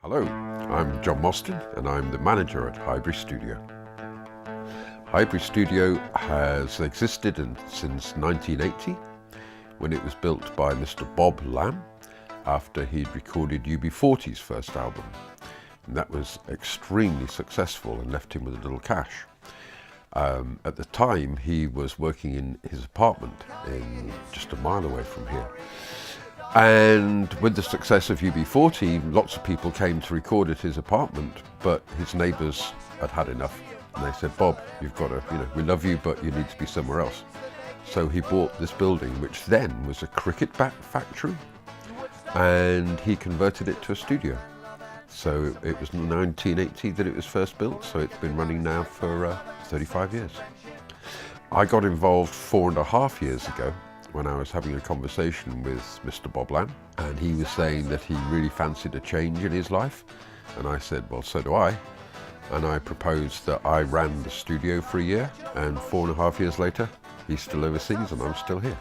Hello, I'm John Mostyn and I'm the manager at Highbury Studio. Highbury Studio has existed since 1980 when it was built by Mr. Bob Lamb after he'd recorded UB40's first album. And that was extremely successful and left him with a little cash. At the time he was working in his apartment just a mile away from here. And with the success of UB40, lots of people came to record at his apartment, but his neighbours had had enough. And they said, Bob, you've got to, we love you, but you need to be somewhere else. So he bought this building, which then was a cricket bat factory, and he converted it to a studio. So it was 1980 that it was first built, so it's been running now for 35 years. I got involved 4.5 years ago when I was having a conversation with Mr. Bob Lamb, and he was saying that he really fancied a change in his life. And I said, well, so do I. And I proposed that I ran the studio for a year, and 4.5 years later, he's still overseas and I'm still here.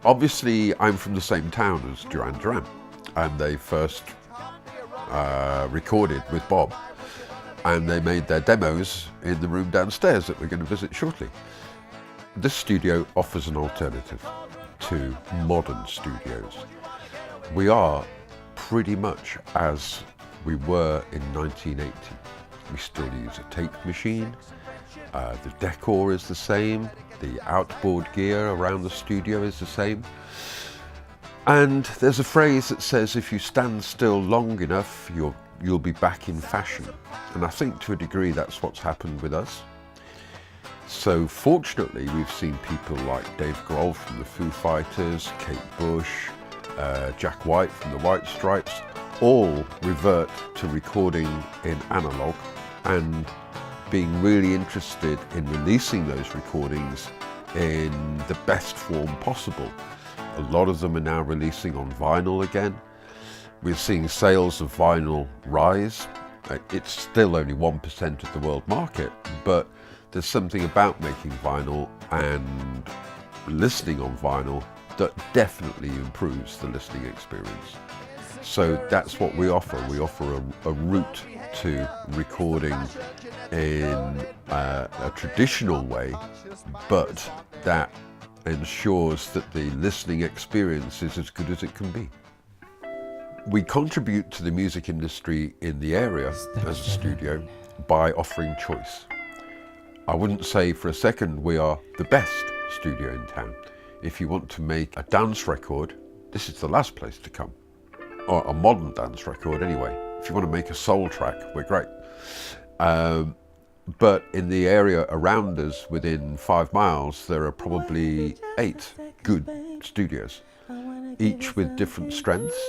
Obviously, I'm from the same town as Duran Duran, and they first recorded with Bob, and they made their demos in the room downstairs that we're going to visit shortly. This studio offers an alternative to modern studios. We are pretty much as we were in 1980. We still use a tape machine, the decor is the same, the outboard gear around the studio is the same. And there's a phrase that says if you stand still long enough, you'll be back in fashion. And I think to a degree that's what's happened with us. So fortunately, we've seen people like Dave Grohl from the Foo Fighters, Kate Bush, Jack White from the White Stripes, all revert to recording in Analogue and being really interested in releasing those recordings in the best form possible. A lot of them are now releasing on vinyl again. We're seeing sales of vinyl rise. It's still only 1% of the world market, but there's something about making vinyl and listening on vinyl that definitely improves the listening experience. So that's what we offer. We offer a route to recording in a traditional way, but that ensures that the listening experience is as good as it can be. We contribute to the music industry in the area as a studio by offering choice. I wouldn't say for a second we are the best studio in town. If you want to make a dance record, this is the last place to come. Or a modern dance record anyway. If you want to make a soul track, we're great. But in the area around us, within 5 miles, there are probably 8 good studios, each with different strengths.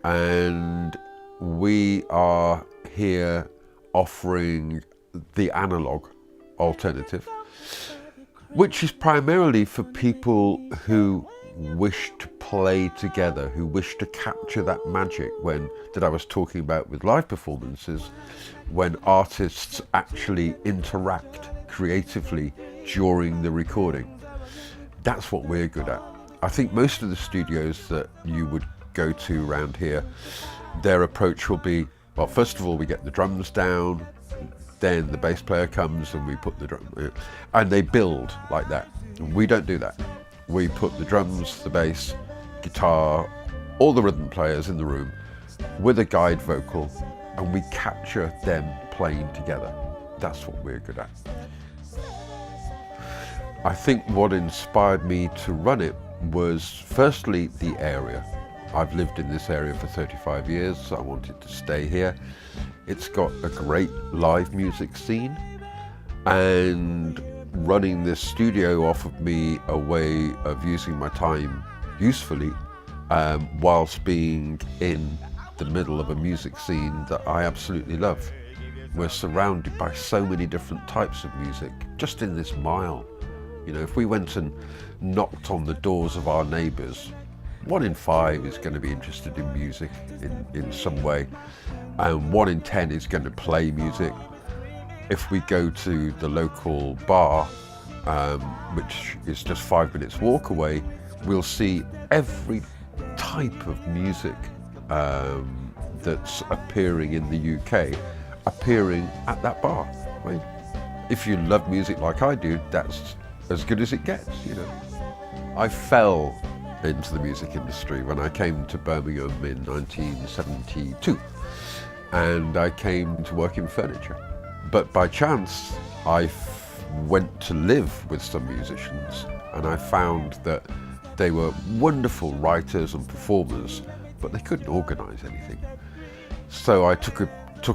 And we are here offering the Analogue alternative, which is primarily for people who wish to play together, who wish to capture that magic that I was talking about with live performances, when artists actually interact creatively during the recording. That's what we're good at. I think most of the studios that you would go to around here, their approach will be, well, first of all, we get the drums down, then the bass player comes and we put the drum, and they build like that. We don't do that. We put the drums, the bass, guitar, all the rhythm players in the room with a guide vocal, and we capture them playing together. That's what we're good at. I think what inspired me to run it was firstly the area. I've lived in this area for 35 years, so I wanted to stay here. It's got a great live music scene, and running this studio offered me a way of using my time usefully whilst being in the middle of a music scene that I absolutely love. We're surrounded by so many different types of music just in this mile. If we went and knocked on the doors of our neighbours, 1 in 5 is going to be interested in music in some way, and 1 in 10 is going to play music. If we go to the local bar, which is just 5 minutes walk away, we'll see every type of music that's appearing in the UK appearing at that bar. I mean, if you love music like I do, that's as good as it gets, you know. I fell into the music industry when I came to Birmingham in 1972, and I came to work in furniture. But by chance, I went to live with some musicians, and I found that they were wonderful writers and performers, but they couldn't organise anything. So I took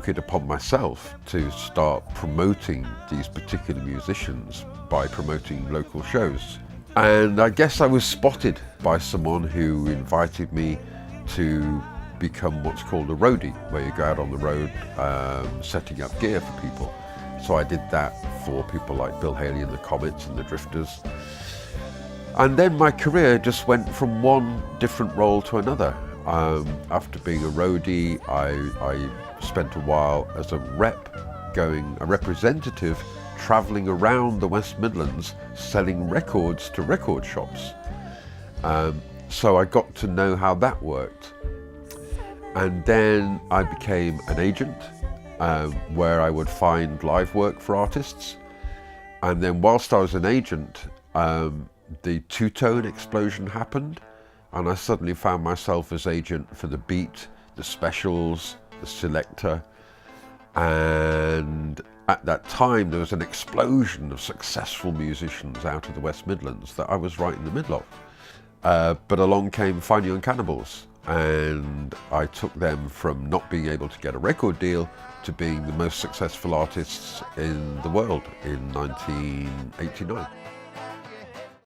it upon myself to start promoting these particular musicians by promoting local shows. And I guess I was spotted by someone who invited me to become what's called a roadie, where you go out on the road setting up gear for people. So I did that for people like Bill Haley and the Comets and the Drifters. And then my career just went from one different role to another. After being a roadie, I spent a while as a representative, travelling around the West Midlands selling records to record shops. So I got to know how that worked. And then I became an agent, where I would find live work for artists. And then whilst I was an agent, the two-tone explosion happened, and I suddenly found myself as agent for the Beat, the Specials, the Selector, and at that time there was an explosion of successful musicians out of the West Midlands that I was right in the middle of. But along came Fine Young Cannibals, and I took them from not being able to get a record deal to being the most successful artists in the world in 1989.